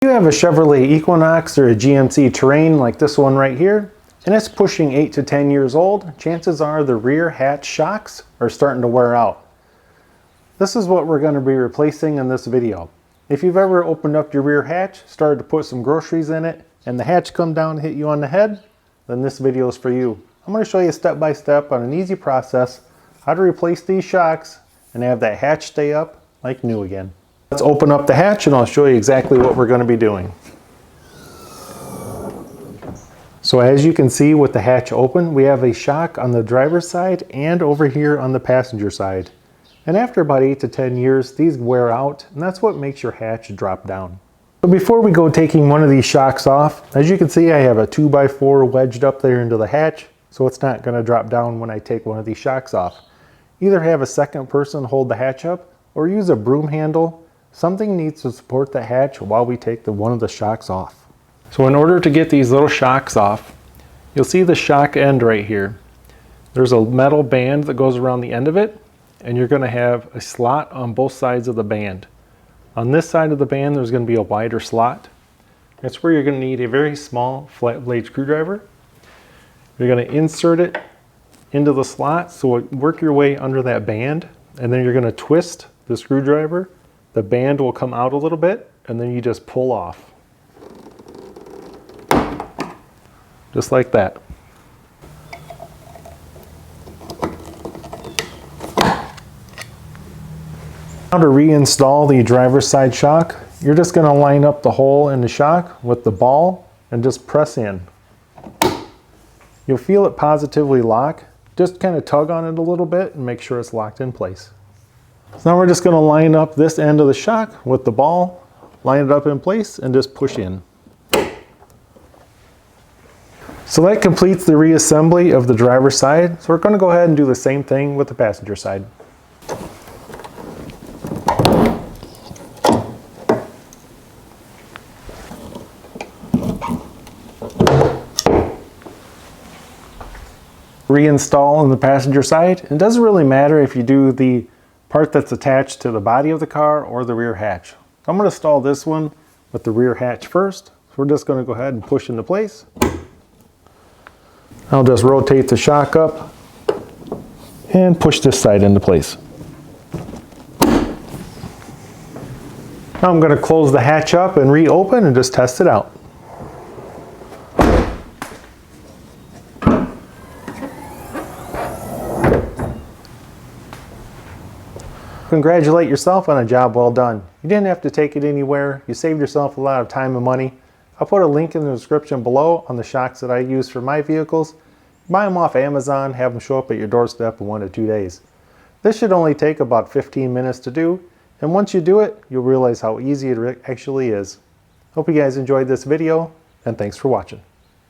You have a Chevrolet Equinox or a GMC Terrain like this one right here, and it's pushing 8 to 10 years old. Chances are the rear hatch shocks are starting to wear out. This is what we're going to be replacing in this video. If you've ever opened up your rear hatch, started to put some groceries in it, and the hatch come down and hit you on the head, then this video is for you. I'm going to show you step by step on an easy process how to replace these shocks and have that hatch stay up like new again. Let's open up the hatch and I'll show you exactly what we're going to be doing. So as you can see with the hatch open, we have a shock on the driver's side and over here on the passenger side. And after about 8 to 10 years, these wear out, and that's what makes your hatch drop down. So before we go taking one of these shocks off, as you can see I have a 2x4 wedged up there into the hatch, so it's not going to drop down when I take one of these shocks off. Either have a second person hold the hatch up or use a broom handle. Something needs to support the hatch while we take one of the shocks off. So in order to get these little shocks off, you'll see the shock end right here. There's a metal band that goes around the end of it, and you're going to have a slot on both sides of the band. On this side of the band there's going to be a wider slot. That's where you're going to need a very small flat blade screwdriver. You're going to insert it into the slot, so work your way under that band, and then you're going to twist the screwdriver. The band will come out a little bit, and then you just pull off. Just like that. Now to reinstall the driver's side shock, you're just going to line up the hole in the shock with the ball and just press in. You'll feel it positively lock. Just kind of tug on it a little bit and make sure it's locked in place. So now we're just going to line up this end of the shock with the ball, line it up in place, and just push in. So that completes the reassembly of the driver's side. So we're going to go ahead and do the same thing with the passenger side. Reinstall on the passenger side. It doesn't really matter if you do the part that's attached to the body of the car or the rear hatch. I'm going to install this one with the rear hatch first. So we're just going to go ahead and push into place. I'll just rotate the shock up and push this side into place. Now I'm going to close the hatch up and reopen and just test it out. Congratulate yourself on a job well done. You didn't have to take it anywhere. You saved yourself a lot of time and money. I'll put a link in the description below on the shocks that I use for my vehicles. Buy them off Amazon, have them show up at your doorstep in 1 to 2 days. This should only take about 15 minutes to do, and once you do it, you'll realize how easy it actually is. Hope you guys enjoyed this video, and thanks for watching.